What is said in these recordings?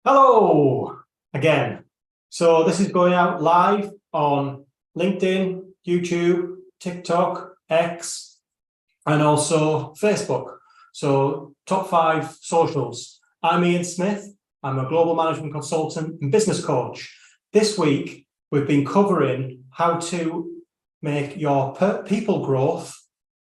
Hello again. So this is going out live on LinkedIn, YouTube, TikTok, X, and also Facebook. So top 5 socials. I'm Ian Smith. I'm a global management consultant and business coach. This week, we've been covering how to make your people growth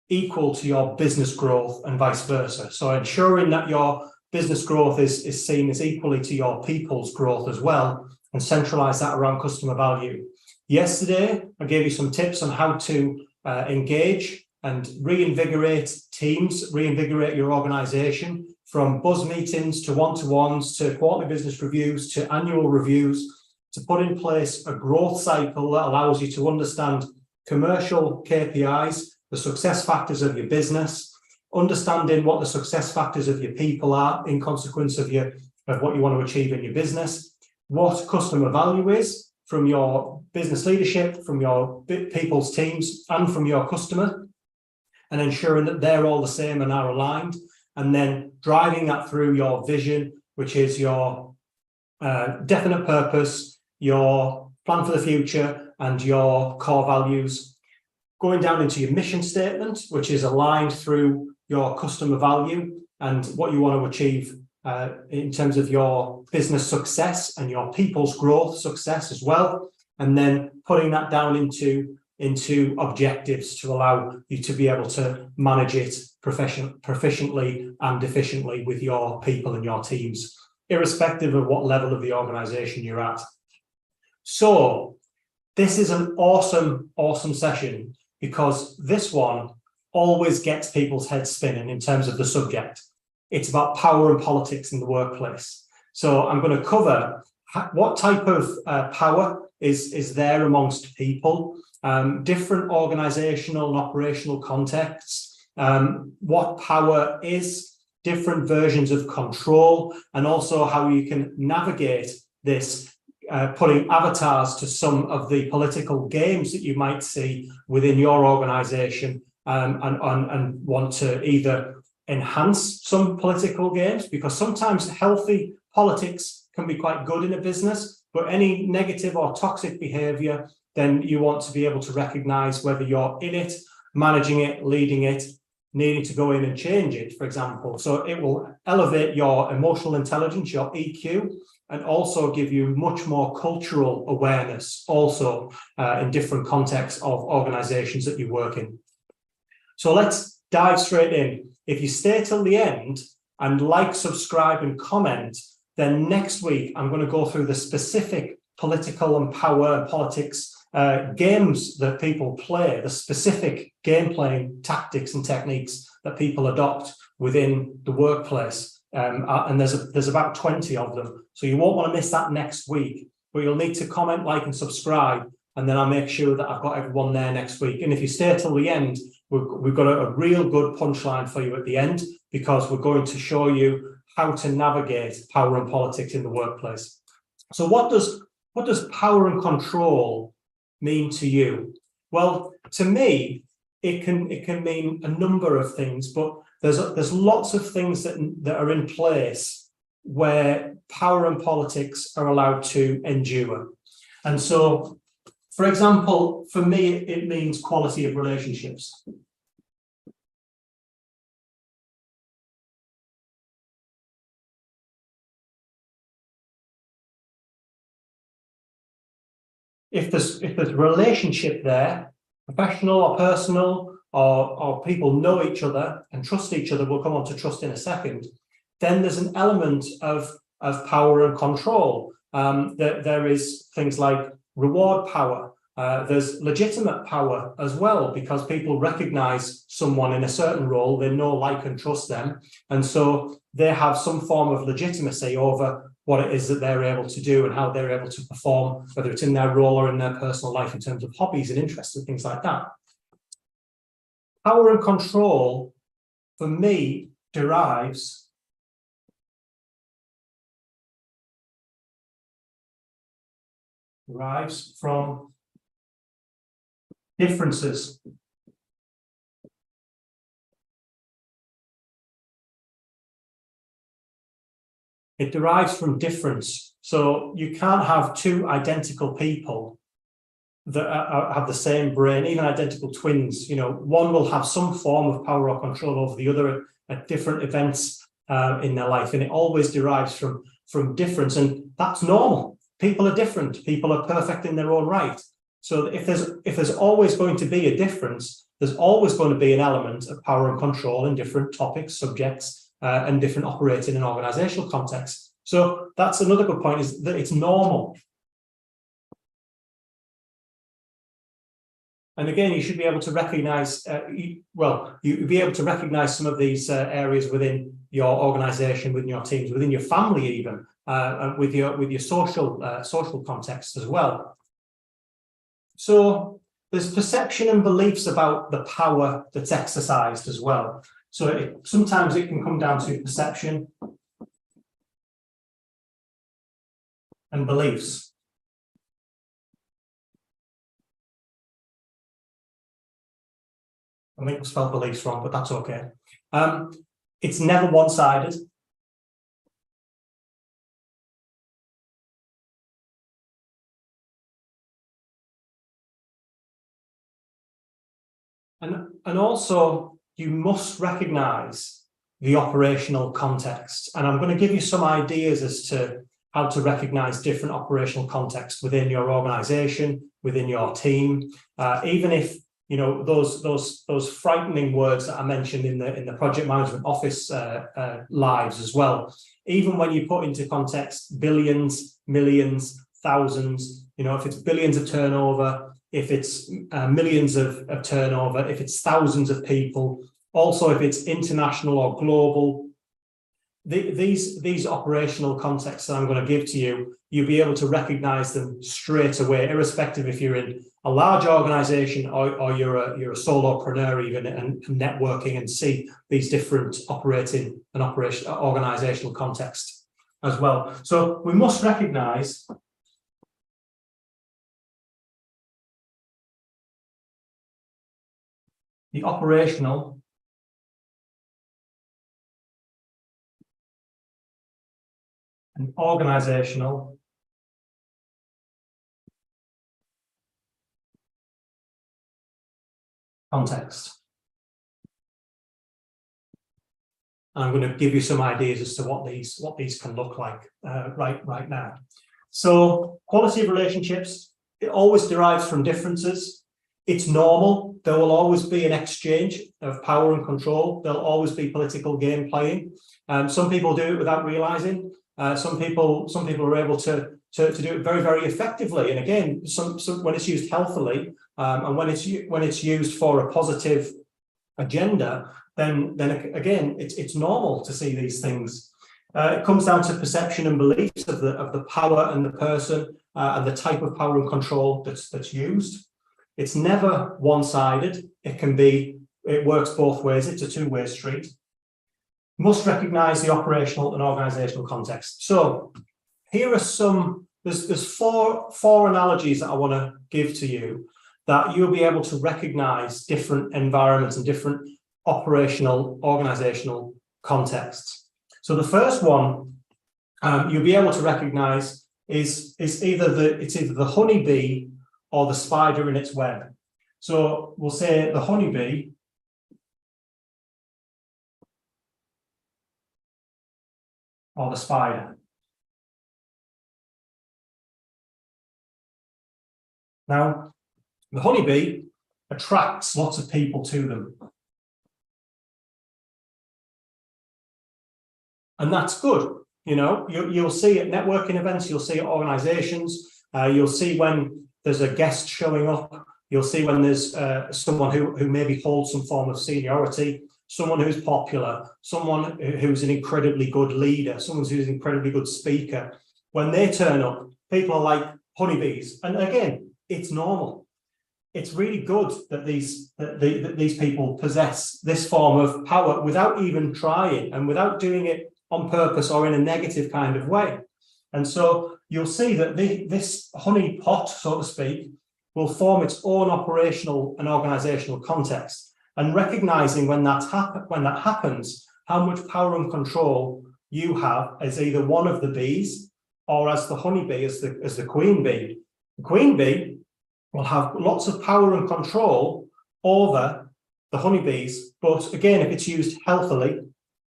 equal to your business growth and vice versa. So ensuring that your business growth is seen as equally to your people's growth as well, and centralize that around customer value. Yesterday, I gave you some tips on how to engage and reinvigorate teams, reinvigorate your organization, from buzz meetings to one-to-ones to quarterly business reviews to annual reviews, to put in place a growth cycle that allows you to understand commercial KPIs, the success factors of your business, understanding what the success factors of your people are in consequence of what you want to achieve in your business, what customer value is from your business leadership, from your people's teams, and from your customer, and ensuring that they're all the same and are aligned, and then driving that through your vision, which is your definite purpose, your plan for the future, and your core values. Going down into your mission statement, which is aligned through your customer value and what you want to achieve in terms of your business success and your people's growth success as well. And then putting that down into objectives to allow you to be able to manage it proficiently and efficiently with your people and your teams, irrespective of what level of the organization you're at. So this is an awesome session, because this one always gets people's heads spinning in terms of the subject. It's about power and politics in the workplace. So I'm going to cover what type of power is there amongst people, different organizational and operational contexts, what power is, different versions of control, and also how you can navigate this, putting avatars to some of the political games that you might see within your organization, and want to either enhance some political games, because sometimes healthy politics can be quite good in a business, but any negative or toxic behavior, then you want to be able to recognize whether you're in it, managing it, leading it, needing to go in and change it, for example. So it will elevate your emotional intelligence, your EQ, and also give you much more cultural awareness also in different contexts of organizations that you work in. So let's dive straight in. If you stay till the end and like, subscribe, and comment, then next week I'm going to go through the specific political and power and politics games that people play, the specific game playing tactics and techniques that people adopt within the workplace. And there's about 20 of them. So you won't want to miss that next week, but you'll need to comment, like, and subscribe, and then I'll make sure that I've got everyone there next week. And if you stay till the end, we've got a real good punchline for you at the end, because we're going to show you how to navigate power and politics in the workplace. So what does power and control mean to you? Well, to me, it can mean a number of things, but there's lots of things that are in place where power and politics are allowed to endure. And so, for example, for me, it means quality of relationships. If there's a relationship there, professional or personal, or people know each other and trust each other, we'll come on to trust in a second, then there's an element of power and control. There is things like reward power. There's legitimate power as well, because people recognize someone in a certain role, they know, like, and trust them, and so they have some form of legitimacy over what it is that they're able to do and how they're able to perform, whether it's in their role or in their personal life, in terms of hobbies and interests and things like that. Power and control, for me, derives from differences. It derives from difference. So you can't have two identical people that have the same brain, even identical twins. You know, one will have some form of power or control over the other at different events in their life, and it always derives from difference, and that's normal. People are different. People are perfect in their own right. So if there's always going to be a difference, there's always going to be an element of power and control in different topics, subjects, and different operating and organizational contexts. So that's another good point, is that it's normal. And again, you should be able to recognize, you'll be able to recognize some of these areas within your organization, within your teams, within your family, even with your social context as well. So there's perception and beliefs about the power that's exercised as well. So sometimes it can come down to perception and beliefs. I think I spelled beliefs wrong, but that's okay. It's never one-sided. And also, you must recognize the operational context. And I'm going to give you some ideas as to how to recognize different operational contexts within your organization, within your team, even if you know those frightening words that I mentioned in the project management office lives as well. Even when you put into context billions, millions, thousands, you know, if it's billions of turnover, if it's millions of turnover, if it's thousands of people, also if it's international or global, these operational contexts that I'm going to give to you, you'll be able to recognize them straight away, irrespective if you're in a large organization or you're a solopreneur even, and networking, and see these different operating and organizational contexts as well. So we must recognize the operational and organizational context. And I'm going to give you some ideas as to what these can look like right now. So quality of relationships, it always derives from differences. It's normal. There will always be an exchange of power and control. There'll always be political game playing. Some people do it without realizing. Some people are able to do it very, very effectively. And again, when it's used healthily, and when it's used for a positive agenda, then again, it's normal to see these things. It comes down to perception and beliefs of the power and the person and the type of power and control that's used. It's never one-sided. It works both ways. It's a two-way street. Must recognize the operational and organizational context. So here are there's four analogies that I want to give to you that you'll be able to recognize different environments and different operational organizational contexts. So the first one you'll be able to recognize is either the honeybee or the spider in its web. So we'll say the honeybee or the spider. Now, the honeybee attracts lots of people to them. And that's good. You know, you'll see at networking events, you'll see at organizations, you'll see when there's a guest showing up, you'll see when there's someone who maybe holds some form of seniority, someone who's popular, someone who's an incredibly good leader, someone who's an incredibly good speaker. When they turn up, people are like honeybees. And again, it's normal. It's really good that these people possess this form of power without even trying and without doing it on purpose or in a negative kind of way. And so you'll see that this honey pot, so to speak, will form its own operational and organizational context. And recognizing when that happens, how much power and control you have as either one of the bees or as the honeybee, as the queen bee. The queen bee will have lots of power and control over the honeybees, but again, if it's used healthily,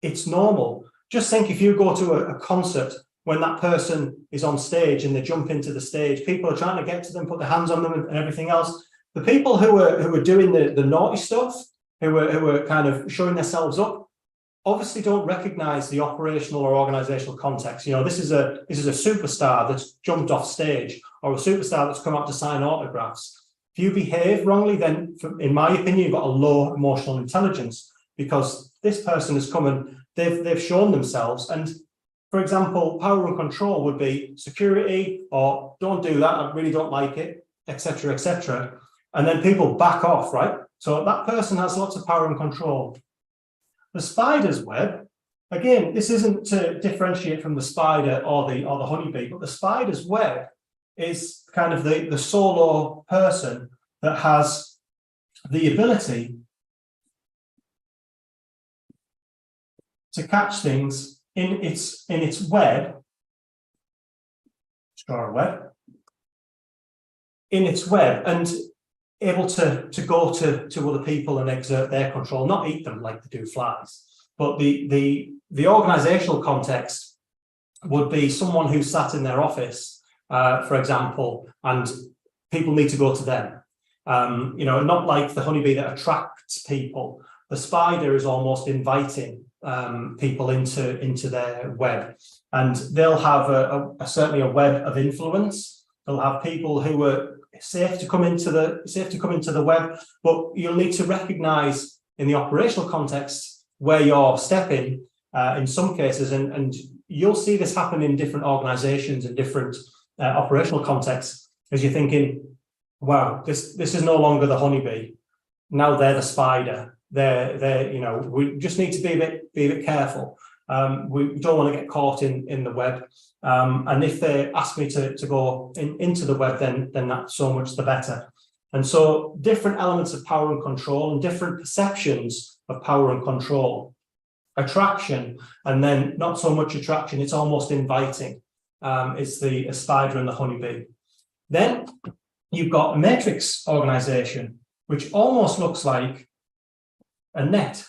it's normal. Just think if you go to a concert when that person is on stage and they jump into the stage, people are trying to get to them, put their hands on them and everything else. The people who are doing the naughty stuff, who are kind of showing themselves up, obviously don't recognize the operational or organizational context. You know, this is a superstar that's jumped off stage, or a superstar that's come out to sign autographs. If you behave wrongly, then in my opinion, you've got a low emotional intelligence, because this person has come and they've shown themselves. And for example, power and control would be security, or don't do that, I really don't like it, etc., etc. And then people back off, right? So that person has lots of power and control. The spider's web, again, this isn't to differentiate from the spider or the honeybee, but the spider's web is kind of the solo person that has the ability to catch things in its web, draw a web, in its web, and able to go to other people and exert their control, not eat them like they do flies. But the organizational context would be someone who sat in their office, for example, and people need to go to them. You know, not like the honeybee that attracts people. The spider is almost inviting people into their web, and they'll have certainly a web of influence. They'll have people who are safe to come into the web, but you'll need to recognize in the operational context where you're stepping in some cases, and you'll see this happen in different organizations and different operational contexts, as you're thinking, wow, this is no longer the honeybee, now they're the spider. They're you know, we just need to be a bit careful. We don't want to get caught in the web, and if they ask me to go into the web, then that's so much the better. And so different elements of power and control and different perceptions of power and control. Attraction, and then not so much attraction, it's almost inviting, is the spider and the honeybee. Then you've got a matrix organization, which almost looks like a net.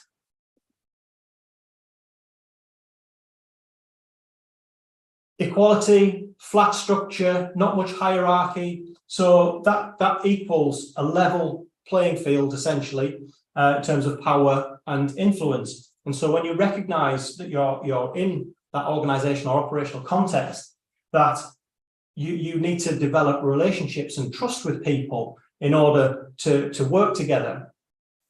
Equality, flat structure, not much hierarchy. So that equals a level playing field, essentially, in terms of power and influence. And so when you recognize that you're in that organizational or operational context, that you need to develop relationships and trust with people in order to work together.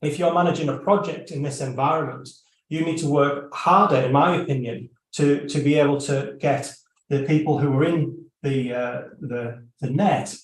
If you're managing a project in this environment, you need to work harder, in my opinion, to be able to get the people who are in the net.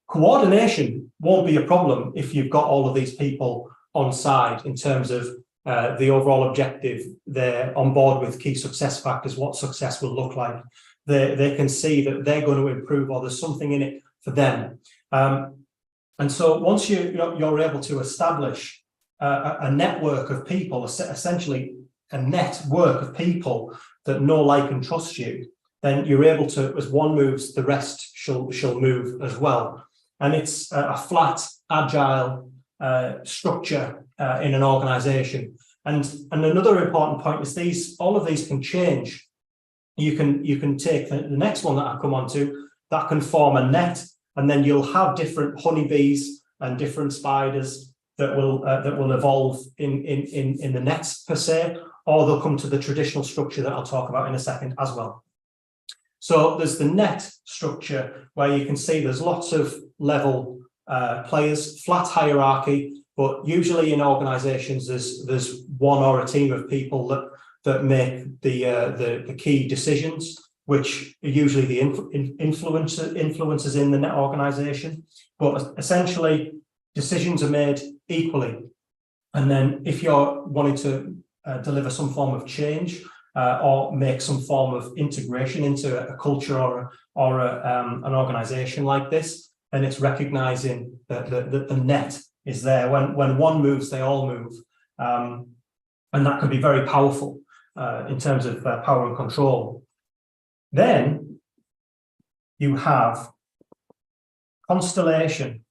Coordination won't be a problem if you've got all of these people on side in terms of the overall objective. They're on board with key success factors, what success will look like. They can see that they're going to improve, or there's something in it for them. And so once you're able to establish a network of people, essentially a network of people that know, like, and trust you, then you're able to, as one moves, the rest shall move as well. And it's a flat, agile structure in an organization. And another important point is all of these can change. You can take the next one that I'll come on to, that can form a net, and then you'll have different honeybees and different spiders that will evolve in the nets per se, or they'll come to the traditional structure that I'll talk about in a second as well. So there's the net structure where you can see there's lots of level players, flat hierarchy, but usually in organizations there's one or a team of people that make the key decisions, which are usually the influencers in the net organization. But essentially, decisions are made equally. And then if you're wanting to deliver some form of change or make some form of integration into a culture or an organization like this, then it's recognizing that the net is there. When one moves, they all move. And that can be very powerful. in terms of power and control. Then you have constellation.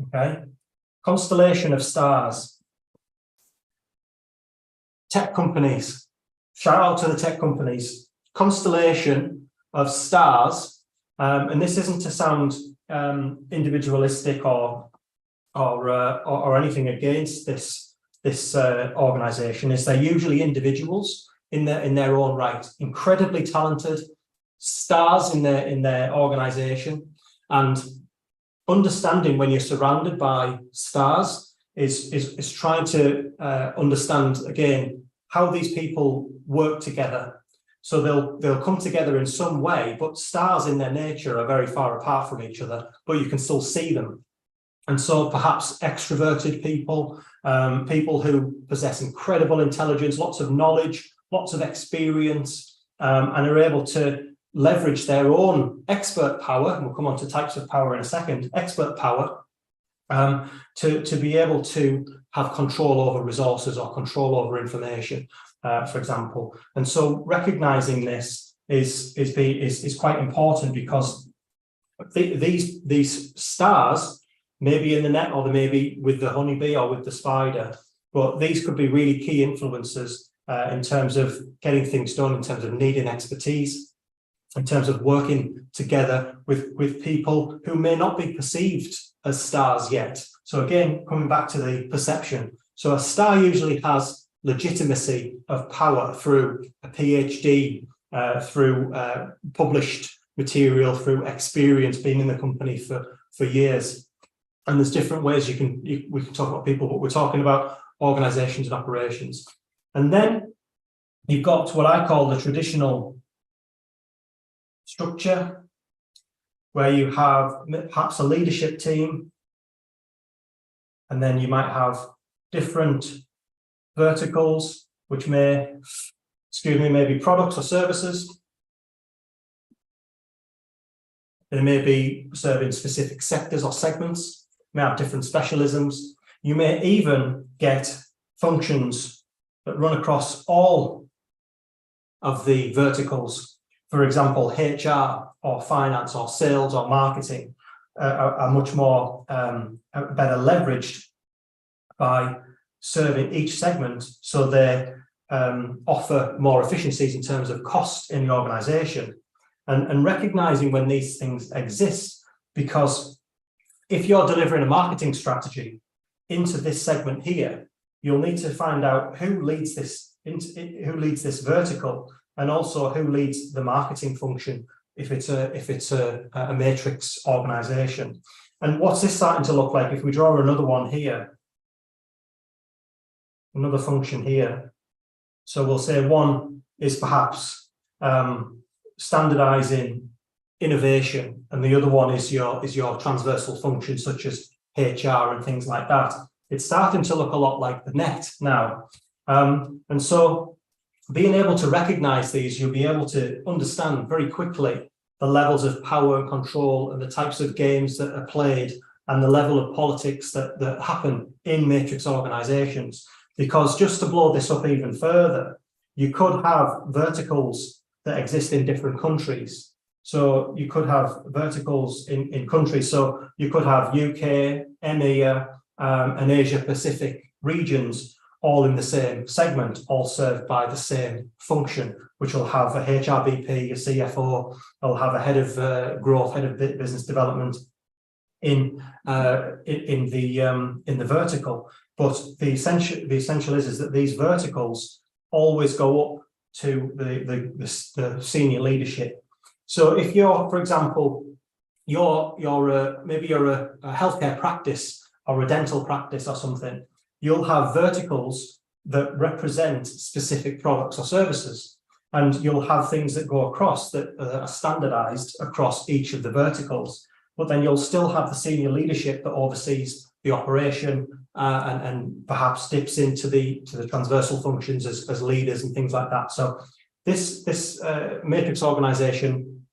Okay, constellation of stars. Tech companies. Shout out to the tech companies. Constellation of stars, and this isn't to sound individualistic or anything against this organization. Is they're usually individuals in their own right, incredibly talented stars in their organization, and understanding when you're surrounded by stars is trying to understand again how these people work together. So they'll come together in some way, but stars in their nature are very far apart from each other, but you can still see them. And so perhaps extroverted people, people who possess incredible intelligence, lots of knowledge, lots of experience, and are able to leverage their own expert power, and we'll come on to types of power in a second, expert power, to be able to have control over resources or control over information, for example. And so recognizing this is quite important, because these stars may be in the net, or they may be with the honeybee or with the spider, but these could be really key influences in terms of getting things done, in terms of needing expertise, in terms of working together with people who may not be perceived as stars yet. So again, coming back to the perception. So a star usually has legitimacy of power through a PhD, through published material, through experience being in the company for years. And there's different ways we can talk about people, but we're talking about organizations and operations. And then you've got what I call the traditional structure, where you have perhaps a leadership team, and then you might have different verticals, which may be products or services. They may be serving specific sectors or segments, may have different specialisms. You may even get functions that run across all of the verticals. For example, HR or finance or sales or marketing are much more better leveraged by serving each segment, so they offer more efficiencies in terms of cost in the organization, and recognizing when these things exist, because if you're delivering a marketing strategy into this segment here, you'll need to find out who leads this vertical, and also who leads the marketing function if it's a matrix organization. And what's this starting to look like if we draw another one here, another function here? So we'll say one is perhaps standardizing innovation, and the other one is your transversal functions such as HR and things like that. It's starting to look a lot like the net now. And so being able to recognize these, you'll be able to understand very quickly the levels of power and control and the types of games that are played and the level of politics that happen in matrix organizations. Because just to blow this up even further, you could have verticals that exist in different countries. So you could have verticals in countries. So you could have UK, EMEA, and Asia Pacific regions all in the same segment, all served by the same function, which will have a HRBP, a CFO, they'll have a head of growth, head of business development in the vertical. But the essential is that these verticals always go up to the senior leadership. So if you're, for example, maybe you're a healthcare practice or a dental practice or something, you'll have verticals that represent specific products or services, and you'll have things that go across that are standardized across each of the verticals. But then you'll still have the senior leadership that oversees the operation and perhaps dips into the transversal functions as leaders and things like that. So this matrix organization,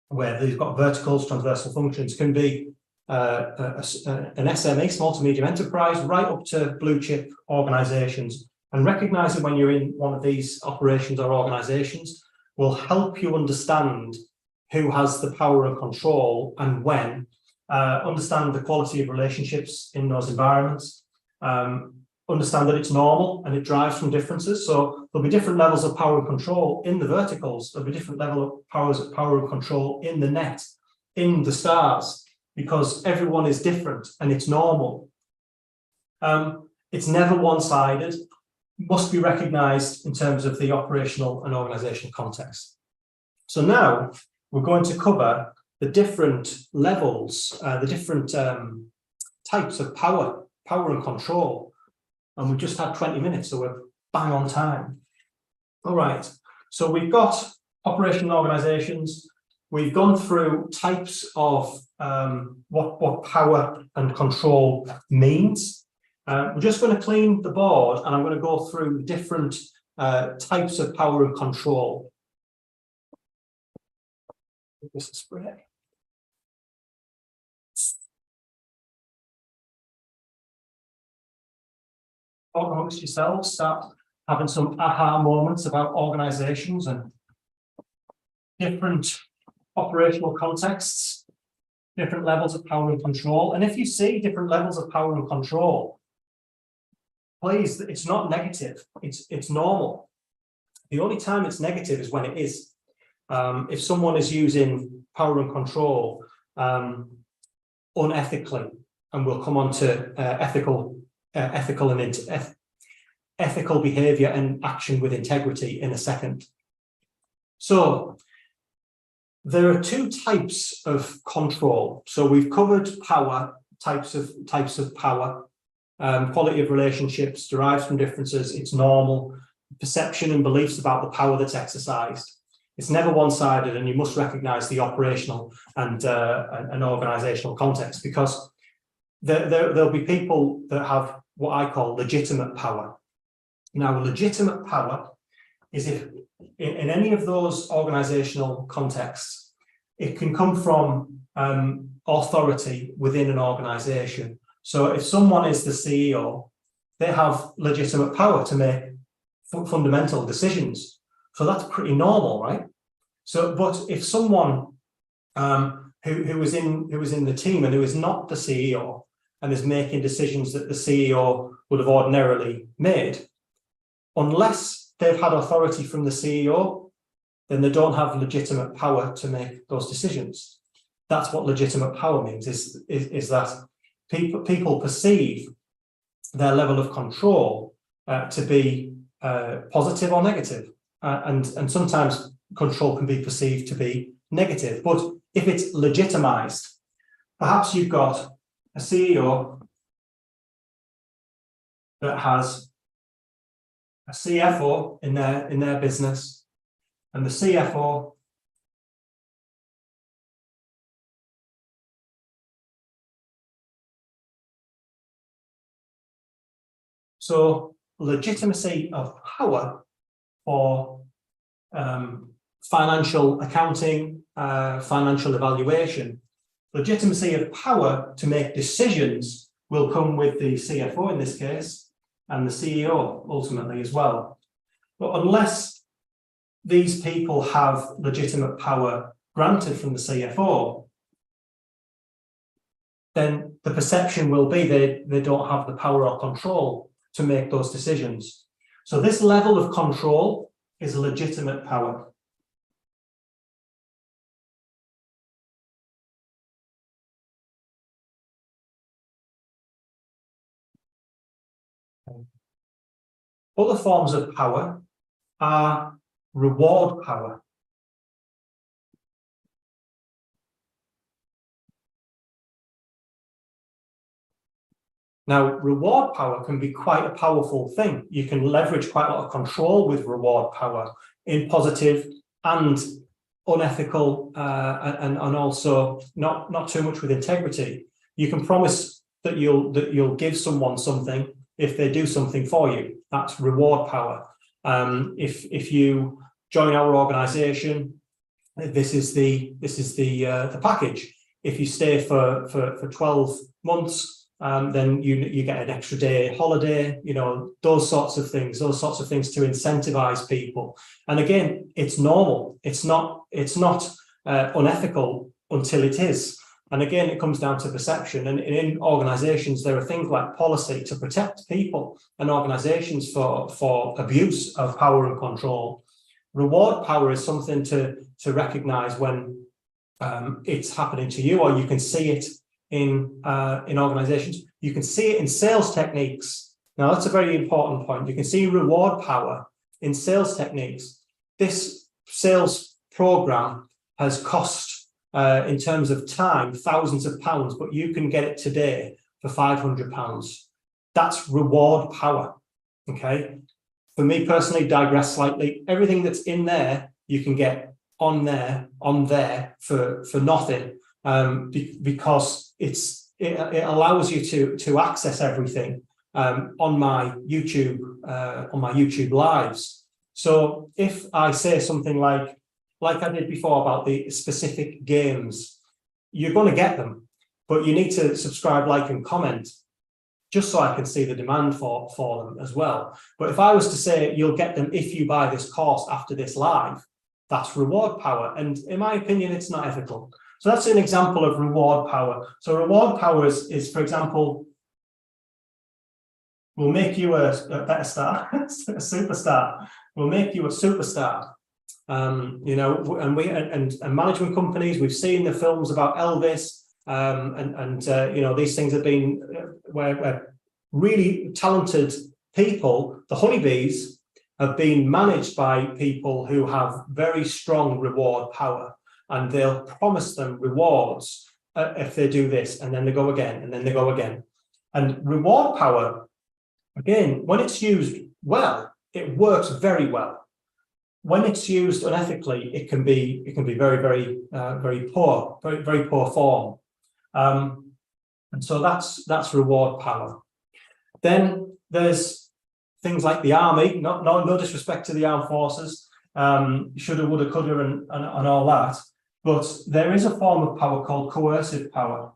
where they've got verticals, transversal functions, can be an SME, small to medium enterprise, right up to blue chip organizations And recognizing when you're in one of these operations or organizations will help you understand who has the power and control and when, understand the quality of relationships in those environments, understand that it's normal and it drives from differences. So there'll be different levels of power and control in the verticals. There'll be different level of power and control in the net, in the stars, because everyone is different and it's normal. It's never one-sided, must be recognized in terms of the operational and organizational context. So now we're going to cover the different levels, the different types of power and control. And we've just had 20 minutes, so we're bang on time. All right, so we've got operational organizations. We've gone through types of what power and control means. We're just going to clean the board, and I'm going to go through different types of power and control. This is spray. Talk amongst yourselves, start having some aha moments about organizations and different operational contexts, different levels of power and control. And if you see different levels of power and control, please, it's not negative, it's normal. The only time it's negative is when it is. If someone is using power and control unethically, and we'll come on to ethical behavior and action with integrity in a second. So there are two types of control. So we've covered power, types of power, quality of relationships derives from differences. It's normal. Perception and beliefs about the power that's exercised. It's never one-sided, and you must recognize the operational and an organizational context, because there'll be people that have what I call legitimate power. Now, legitimate power is if in any of those organizational contexts, it can come from authority within an organization. So if someone is the CEO, they have legitimate power to make fundamental decisions. So that's pretty normal, right? So, but if someone who was in the team and who is not the CEO and is making decisions that the CEO would have ordinarily made, unless they've had authority from the CEO, then they don't have legitimate power to make those decisions. That's what legitimate power means, is that people perceive their level of control to be positive or negative. And sometimes control can be perceived to be negative. But if it's legitimized, perhaps you've got a CEO that has a CFO in their business, and the CFO so legitimacy of power for financial accounting, financial evaluation, legitimacy of power to make decisions will come with the CFO in this case, and the CEO ultimately as well. But unless these people have legitimate power granted from the CFO, then the perception will be they don't have the power or control to make those decisions. So this level of control is legitimate power. Other forms of power are reward power. Now, reward power can be quite a powerful thing. You can leverage quite a lot of control with reward power in positive and unethical and also not too much with integrity. You can promise that you'll give someone something if they do something for you. That's reward power. If you join our organization, this is the package. If you stay for 12 months, then you get an extra day holiday, those sorts of things to incentivize people. And again, it's normal. It's not unethical until it is. And again, it comes down to perception. And in organizations, there are things like policy to protect people and organizations for abuse of power and control. Reward power is something to recognize when it's happening to you, or you can see it in organizations. You can see it in sales techniques. Now, that's a very important point. You can see reward power in sales techniques. This sales program has cost, in terms of time, thousands of pounds, but you can get it today for £500. That's reward power. Okay. For me personally, digress slightly. Everything that's in there, you can get on there for nothing, because it allows you to access everything on my YouTube lives. So if I say something like I did before about the specific games, you're going to get them, but you need to subscribe, like, and comment, just so I can see the demand for them as well. But if I was to say you'll get them if you buy this course after this live, that's reward power. And in my opinion, it's not ethical. So that's an example of reward power. So reward power is, for example, we'll make you a better star, a superstar. We'll make you a superstar. And management companies, we've seen the films about Elvis, these things have been where really talented people, the honeybees, have been managed by people who have very strong reward power, and they'll promise them rewards if they do this, and then they go again, and then they go again. And reward power, again, when it's used well, it works very well. When it's used unethically, it can be very, very, very poor, very, very poor form. And so that's reward power. Then there's things like the army. No disrespect to the armed forces, shoulda, woulda, coulda, and all that. But there is a form of power called coercive power.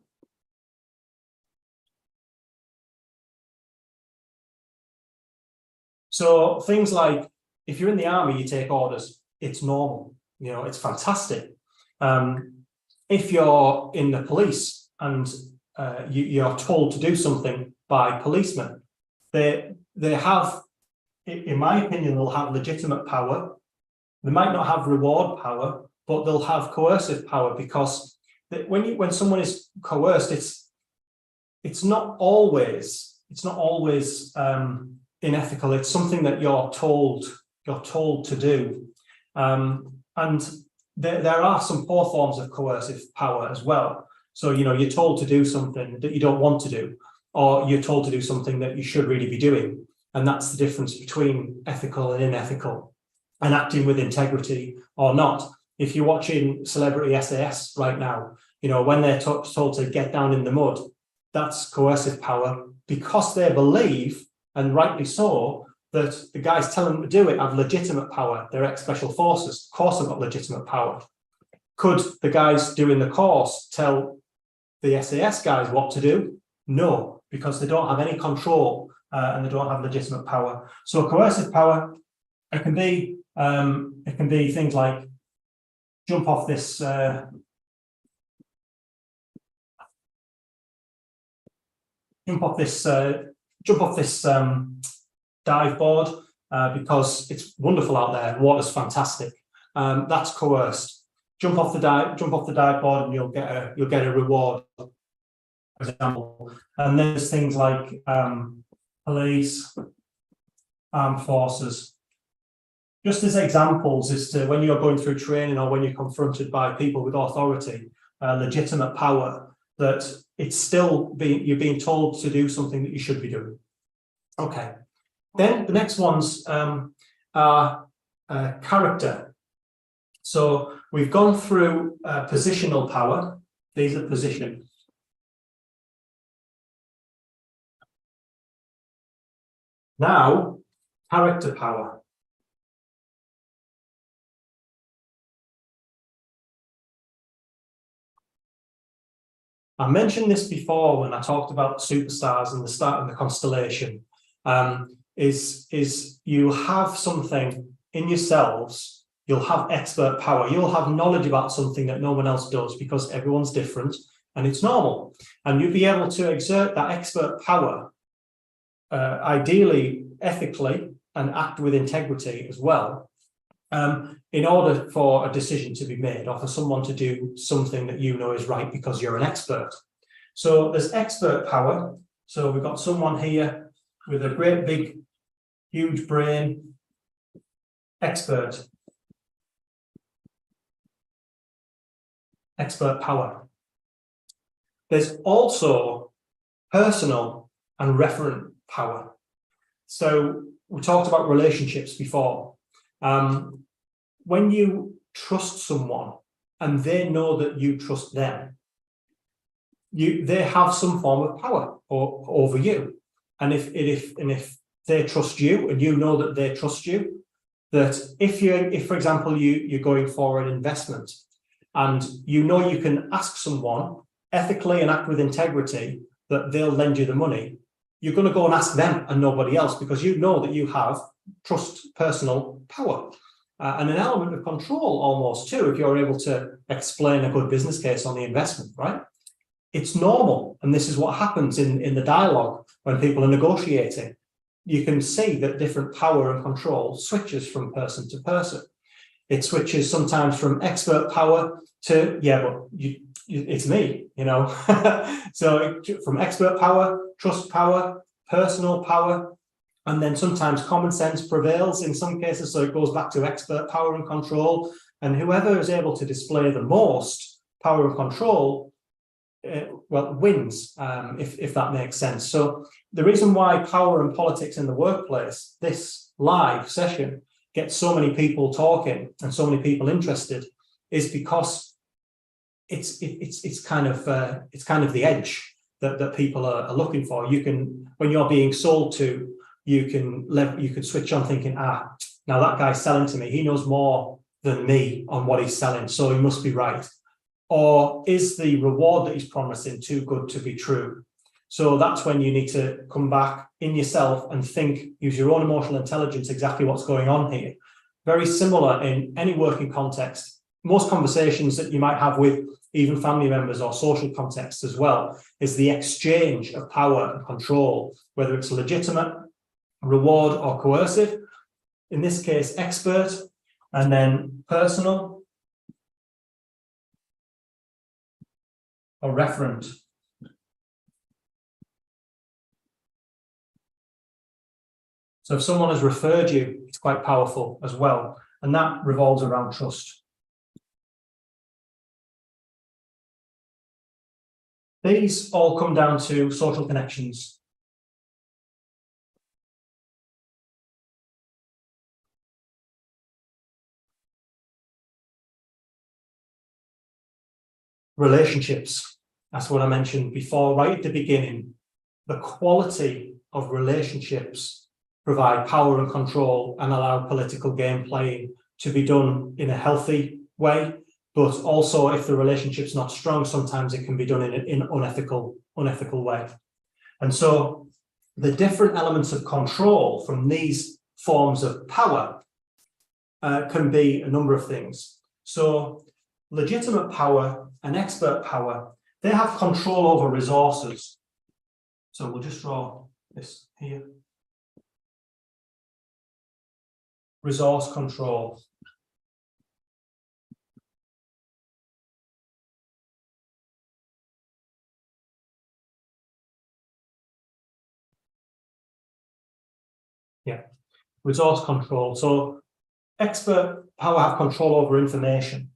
So things like, if you're in the army, you take orders. It's normal. It's fantastic. If you're in the police and you're told to do something by policemen, they have, in my opinion, they'll have legitimate power. They might not have reward power, but they'll have coercive power, because when someone is coerced, it's not always unethical. It's something that you're told to do, and there are some poor forms of coercive power as well. So you're told to do something that you don't want to do, or you're told to do something that you should really be doing, and that's the difference between ethical and unethical, and acting with integrity or not. If you're watching celebrity SAS right now, when they're told to get down in the mud, that's coercive power, because they believe, and rightly so, that the guys telling them to do it have legitimate power. They're ex-special forces. Of course they've got legitimate power. Could the guys doing the course tell the SAS guys what to do? No, because they don't have any control, and they don't have legitimate power. So coercive power, it can be things like jump off this dive board, because it's wonderful out there. Water's fantastic. That's coerced. Jump off the dive board, and you'll get a reward, for example. And there's things like police, armed forces. Just as examples as to when you're going through training, or when you're confronted by people with authority, legitimate power, that it's still you're being told to do something that you should be doing. Okay. Then the next ones are character. So we've gone through positional power. These are position. Now, character power. I mentioned this before when I talked about the superstars and the start of the constellation. Is you have something in yourselves, you'll have expert power, you'll have knowledge about something that no one else does because everyone's different and it's normal. And you'll be able to exert that expert power, ideally, ethically, and act with integrity as well, in order for a decision to be made or for someone to do something that you know is right because you're an expert. So there's expert power. So we've got someone here with a great big huge brain, expert power. There's also personal and referent power. So we talked about relationships before. When you trust someone and they know that you trust them, they have some form of power over you. And if they trust you and you know that they trust you, that if for example you're going for an investment and you know you can ask someone ethically and act with integrity that they'll lend you the money, you're going to go and ask them and nobody else because you know that you have trust, personal power, and an element of control almost too if you're able to explain a good business case on the investment, right? It's normal, and this is what happens in the dialogue when people are negotiating. You can see that different power and control switches from person to person. It switches sometimes from expert power to, yeah, but it's me, you know. So from expert power, trust power, personal power, and then sometimes common sense prevails in some cases. So it goes back to expert power and control. And whoever is able to display the most power and control, well, wins, if that makes sense. So the reason why power and politics in the workplace, this live session, gets so many people talking and so many people interested, is because it's kind of the edge that people are looking for. You can, when you're being sold to, you can switch on thinking, now that guy's selling to me, he knows more than me on what he's selling, so he must be right. Or is the reward that he's promising too good to be true? So that's when you need to come back in yourself and think, use your own emotional intelligence, exactly what's going on here. Very similar in any working context. Most conversations that you might have with even family members or social contexts as well is the exchange of power and control, whether it's legitimate, reward, or coercive. In this case, expert, and then personal or referent. So if someone has referred you, it's quite powerful as well. And that revolves around trust. These all come down to social connections. Relationships. That's what I mentioned before, right at the beginning. The quality of relationships provide power and control and allow political game playing to be done in a healthy way. But also, if the relationship's not strong, sometimes it can be done in an unethical way. And so the different elements of control from these forms of power can be a number of things. So legitimate power and expert power, they have control over resources. So we'll just draw this here. Resource control. Yeah, resource control. So expert power have control over information.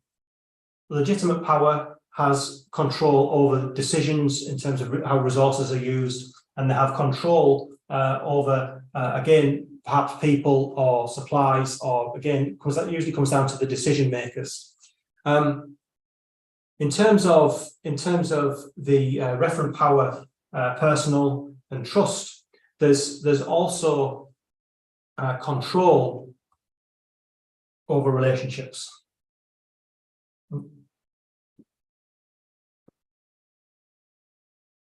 Legitimate power has control over decisions in terms of how resources are used, and they have control over, again, perhaps people or supplies, or again, because that usually comes down to the decision makers. In terms of the referent power, personal and trust, there's also control over relationships.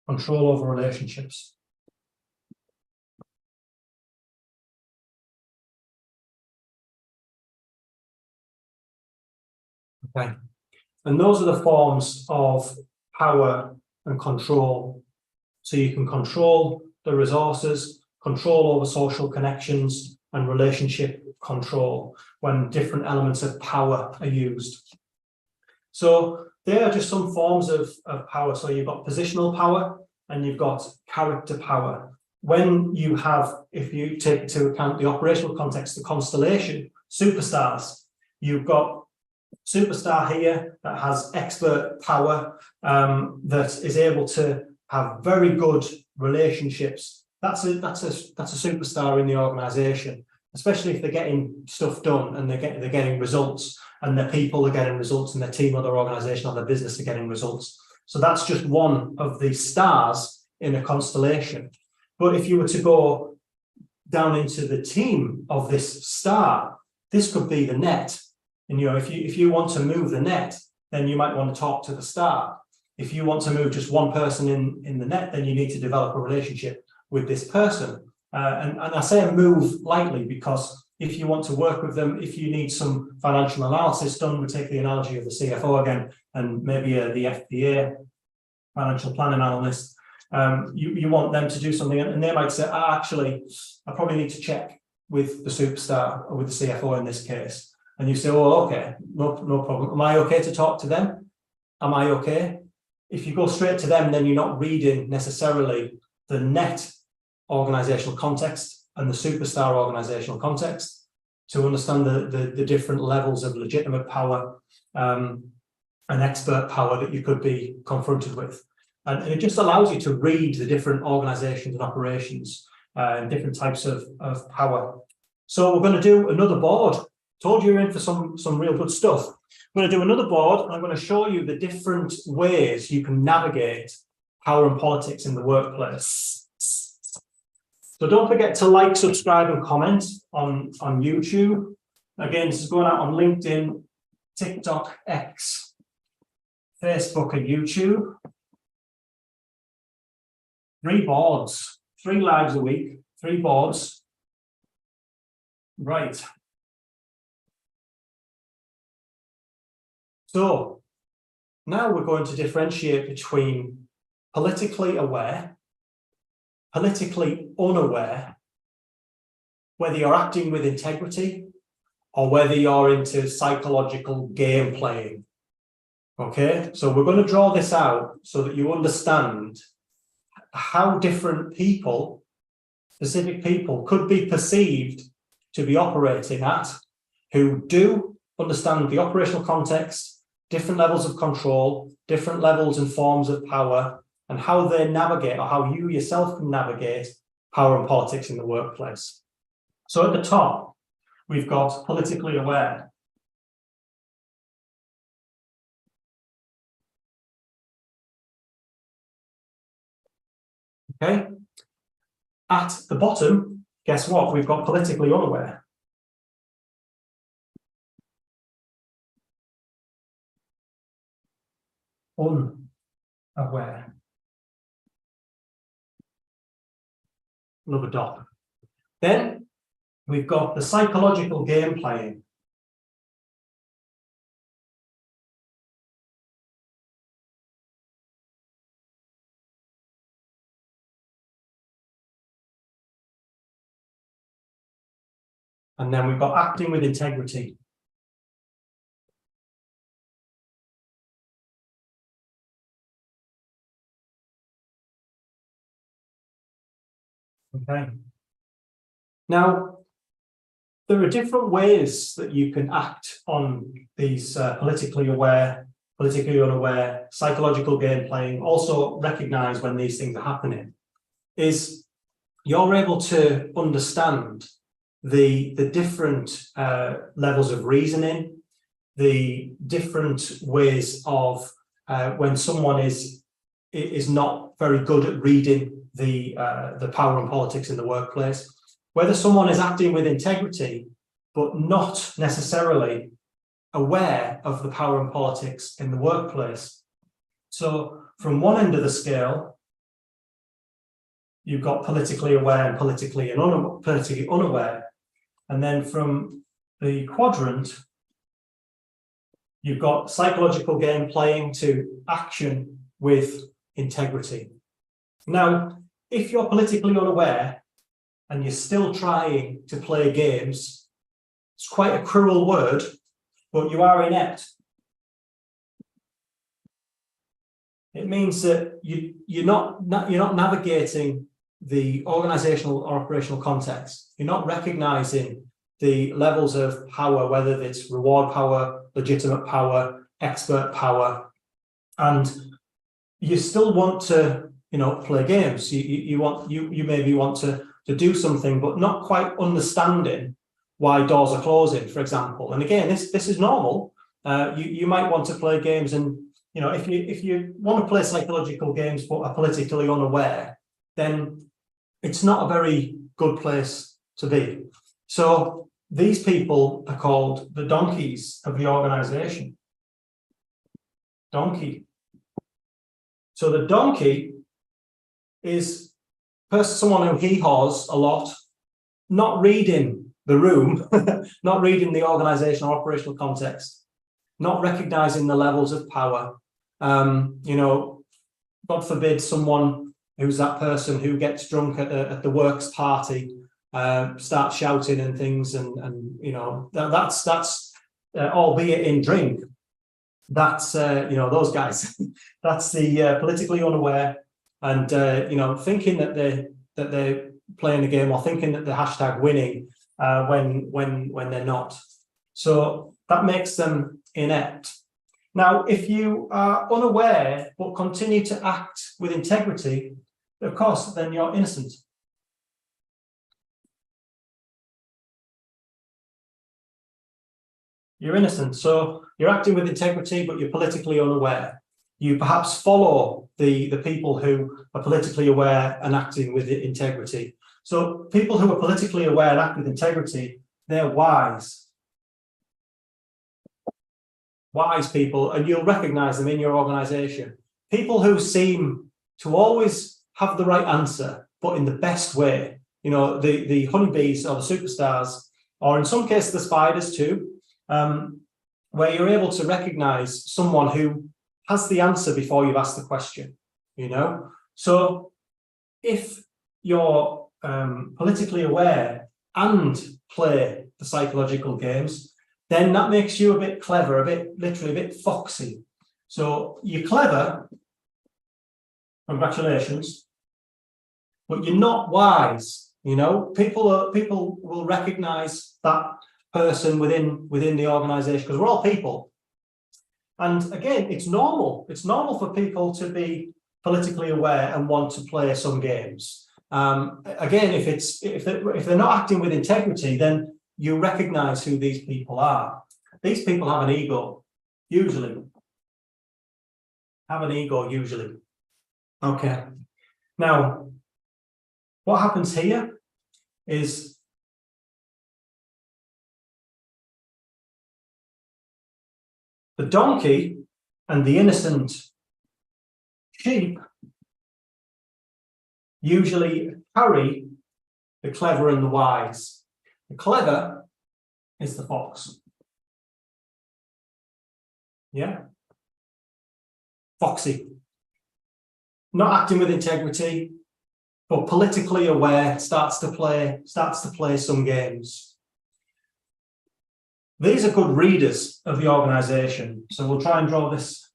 control over relationships. Okay. And those are the forms of power and control. So you can control the resources, control over social connections, and relationship control when different elements of power are used. So they are just some forms of power. So you've got positional power and you've got character power. When you have, if you take into account the operational context, the constellation, superstars, you've got superstar here that has expert power, that is able to have very good relationships. That's a superstar in the organization, especially if they're getting stuff done and they're getting results, and their people are getting results, and their team or their organization or their business are getting results. So that's just one of the stars in a constellation. But if you were to go down into the team of this star, this could be the net. And if you want to move the net, then you might want to talk to the star. If you want to move just one person in the net, then you need to develop a relationship with this person. And I say move lightly, because if you want to work with them, if you need some financial analysis done, we take the analogy of the CFO again, and maybe the FPA, financial planning analyst, you want them to do something, and they might say, actually, I probably need to check with the superstar or with the CFO in this case. And you say, oh, okay, no problem. Am I okay to talk to them? Am I okay? If you go straight to them, then you're not reading necessarily the net organizational context and the superstar organizational context to understand the different levels of legitimate power and expert power that you could be confronted with. And it just allows you to read the different organizations and operations and different types of power. So we're going to do another board. Told you you're in for some real good stuff. I'm going to do another board, and I'm going to show you the different ways you can navigate power and politics in the workplace. So don't forget to like, subscribe, and comment on YouTube. Again, this is going out on LinkedIn, TikTok, X, Facebook, and YouTube. 3 boards, 3 lives a week, 3 boards. Right. So now we're going to differentiate between politically aware, politically unaware, whether you're acting with integrity or whether you're into psychological game playing. Okay, so we're going to draw this out so that you understand how different people, specific people, could be perceived to be operating at, who do understand the operational context, different levels of control, different levels and forms of power, and how they navigate, or how you yourself can navigate power and politics in the workplace. So at the top, we've got politically aware. Okay. At the bottom, guess what? We've got politically unaware. Unaware. Another dot. Then we've got the psychological game playing. And then we've got acting with integrity. Okay. Now, there are different ways that you can act on these politically aware, politically unaware, psychological game playing. Also recognize when these things are happening. Is you're able to understand the different levels of reasoning, the different ways of when someone is not very good at reading the power and politics in the workplace, whether someone is acting with integrity but not necessarily aware of the power and politics in the workplace. So from one end of the scale, you've got politically aware and politically unaware. And then from the quadrant, you've got psychological game playing to action with integrity. Now, if you're politically unaware and you're still trying to play games, it's quite a cruel word, but you are inept. It means that you're not navigating the organizational or operational context. You're not recognizing the levels of power, whether it's reward power, legitimate power, expert power, and you still want to, play games. You maybe want to do something, but not quite understanding why doors are closing, for example. And again, this is normal. You might want to play games, and if you want to play psychological games but are politically unaware, then it's not a very good place to be. So these people are called the donkeys of the organization. Donkey. So the donkey is someone who hee-haws a lot, not reading the room, not reading the organizational or operational context, not recognizing the levels of power. God forbid someone who's that person who gets drunk at the works party, starts shouting and things, and that's albeit in drink. That's those guys. That's the politically unaware, and thinking that they're playing a game, or thinking that they're hashtag winning when they're not. So that makes them inept. Now, if you are unaware but continue to act with integrity, of course, then you're innocent. You're innocent. So you're acting with integrity, but you're politically unaware. You perhaps follow the people who are politically aware and acting with integrity. So people who are politically aware and act with integrity, they're wise. Wise people, and you'll recognize them in your organization. People who seem to always have the right answer, but in the best way. The honeybees or the superstars, or in some cases the spiders too, where you're able to recognize someone who has the answer before you've asked the question. So if you're politically aware and play the psychological games, then that makes you a bit clever, literally a bit foxy. So you're clever, congratulations, but you're not wise. People will recognize that person within the organization, because we're all people. And again, it's normal. It's normal for people to be politically aware and want to play some games. Again, if they're not acting with integrity, then you recognize who these people are. These people have an ego, usually. Okay. Now, what happens here is the donkey and the innocent sheep usually carry the clever and the wise. The clever is the fox. Yeah? Foxy. Not acting with integrity, but politically aware, starts to play some games. These are good readers of the organization. So we'll try and draw this.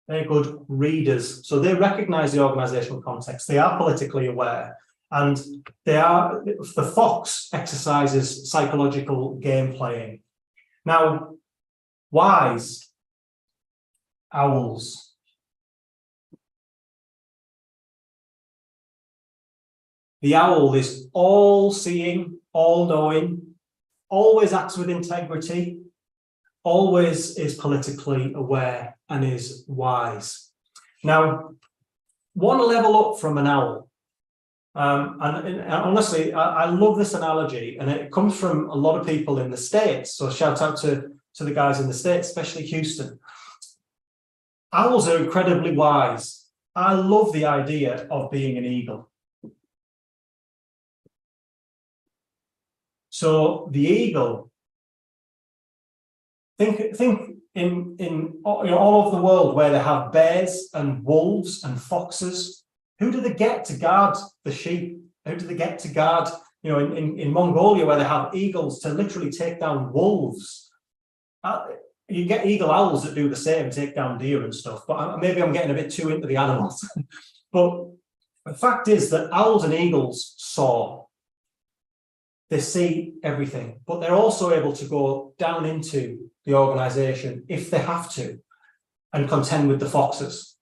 They're good readers. So they recognize the organizational context. They are politically aware. And the fox exercises psychological game playing. Now, wise, owls. The owl is all-seeing, all-knowing, always acts with integrity, always is politically aware and is wise. Now, one level up from an owl, and honestly, I love this analogy, and it comes from a lot of people in the States. So shout out to to the guys in the States, especially Houston. Owls are incredibly wise. I love the idea of being an eagle. So the eagle, think in all over the world where they have bears and wolves and foxes. Who do they get to guard the sheep? Who do they get to guard, in Mongolia, where they have eagles to literally take down wolves? You get eagle owls that do the same, take down deer and stuff, but maybe I'm getting a bit too into the animals. But the fact is that owls and eagles soar. They see everything, but they're also able to go down into the organization if they have to and contend with the foxes.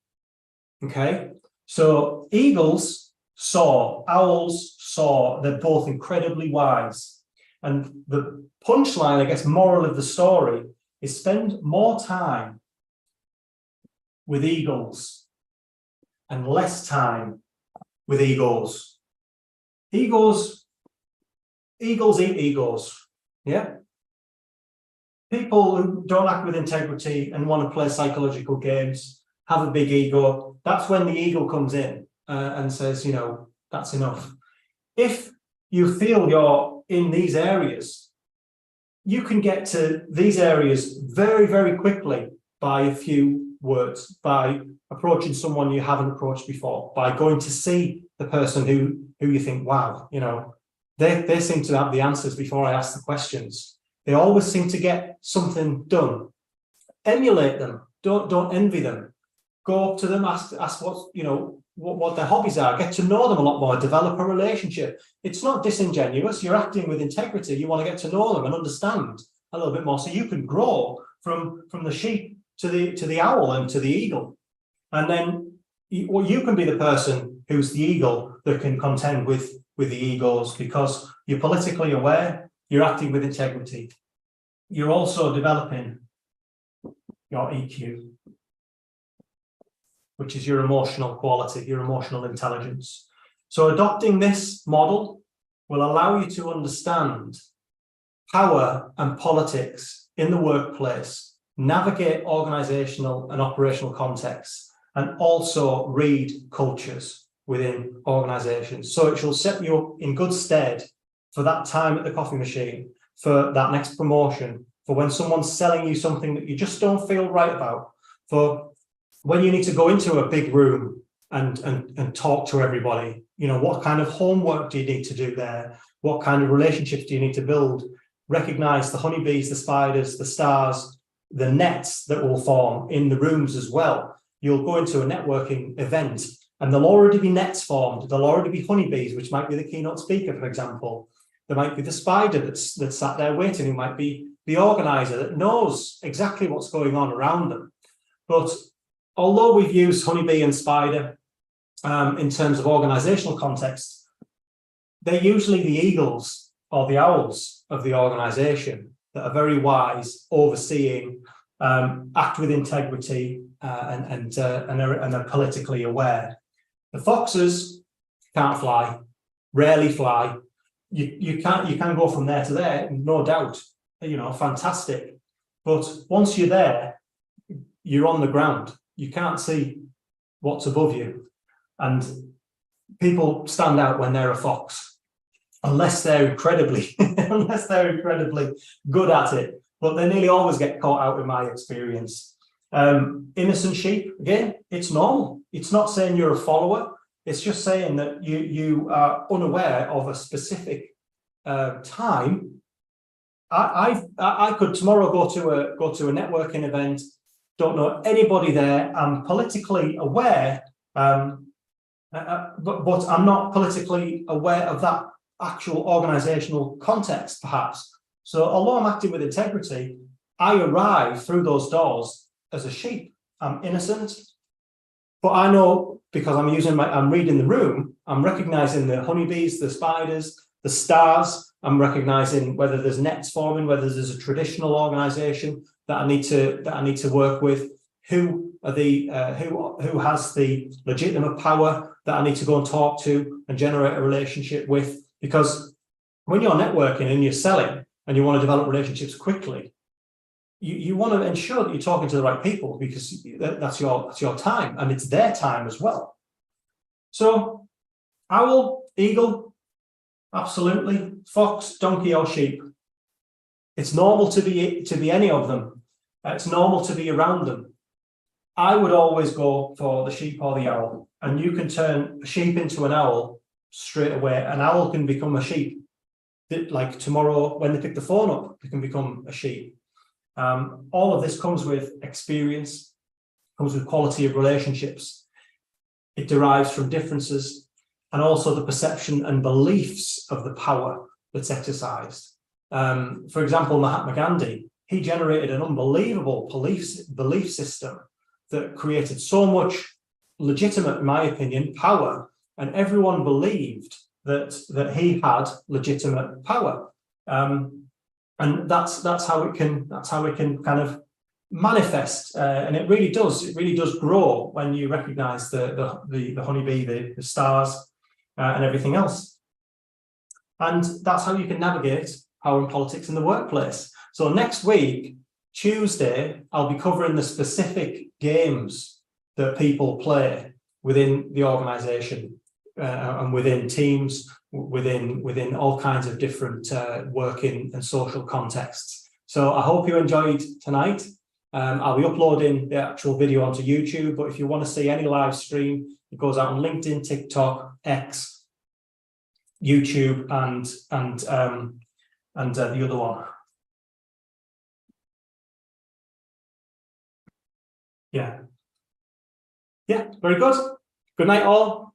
Okay, so eagles soar, owls soar. They're both incredibly wise. And the punchline, I guess, moral of the story is spend more time with eagles and less time with egos. Egos eat egos. Yeah. People who don't act with integrity and want to play psychological games have a big ego. That's when the ego comes in and says, that's enough. If you feel you're in these areas, you can get to these areas very, very quickly by a few words, by approaching someone you haven't approached before, by going to see the person who you think, wow, they seem to have the answers before I ask the questions. They always seem to get something done. Emulate them. Don't envy them. Go up to them, ask what their hobbies are. Get to know them a lot more. Develop a relationship. It's not disingenuous. You're acting with integrity. You want to get to know them and understand a little bit more, so you can grow from the sheep to the owl and to the eagle. And then you can be the person who's the eagle that can contend with the egos, because you're politically aware, you're acting with integrity. You're also developing your EQ, which is your emotional quality, your emotional intelligence. So adopting this model will allow you to understand power and politics in the workplace, navigate organizational and operational contexts, and also read cultures within organizations. So it shall set you up in good stead for that time at the coffee machine, for that next promotion, for when someone's selling you something that you just don't feel right about, for when you need to go into a big room and talk to everybody. What kind of homework do you need to do there? What kind of relationships do you need to build? Recognize the honeybees, the spiders, the stars, the nets that will form in the rooms as well. You'll go into a networking event and there'll already be nets formed. There'll already be honeybees, which might be the keynote speaker, for example. There might be the spider that's sat there waiting, who might be the organizer that knows exactly what's going on around them. But although we've used honeybee and spider in terms of organizational context, they're usually the eagles or the owls of the organization that are very wise, overseeing, act with integrity, and are politically aware. The foxes can't fly, rarely fly. You can go from there to there, no doubt. Fantastic. But once you're there, you're on the ground. You can't see what's above you. And people stand out when they're a fox, unless they're incredibly good at it. But they nearly always get caught out in my experience. Innocent sheep, again, it's normal. It's not saying you're a follower. It's just saying that you are unaware of a specific time. I could tomorrow go to a networking event, don't know anybody there. I'm politically aware, but I'm not politically aware of that actual organizational context, perhaps. So although I'm acting with integrity, I arrive through those doors as a sheep. I'm innocent, but I know, because I'm reading the room, I'm recognizing the honeybees, the spiders, the stars. I'm recognizing whether there's nets forming, whether there's a traditional organization that I need to work with, who has the legitimate power that I need to go and talk to and generate a relationship with. Because when you're networking and you're selling and you want to develop relationships quickly, you want to ensure that you're talking to the right people, because that's your time, and it's their time as well. So owl, eagle, absolutely. Fox, donkey, or sheep. It's normal to be any of them. It's normal to be around them. I would always go for the sheep or the owl, and you can turn a sheep into an owl straight away. An owl can become a sheep. Like tomorrow, when they pick the phone up, they can become a sheep. All of this comes with experience, comes with quality of relationships. It derives from differences, and also the perception and beliefs of the power that's exercised. For example, Mahatma Gandhi, he generated an unbelievable belief system that created so much legitimate, in my opinion, power, and everyone believed that he had legitimate power. And that's how it can kind of manifest, and it really does grow when you recognize the honeybee, the stars, and everything else. And that's how you can navigate power and politics in the workplace. So next week, Tuesday, I'll be covering the specific games that people play within the organization, and within teams, within all kinds of different working and social contexts. So I hope you enjoyed tonight. I'll be uploading the actual video onto YouTube, but if you want to see any live stream, it goes out on LinkedIn, TikTok, X, YouTube, and the other one. Yeah, very good. Good night, all.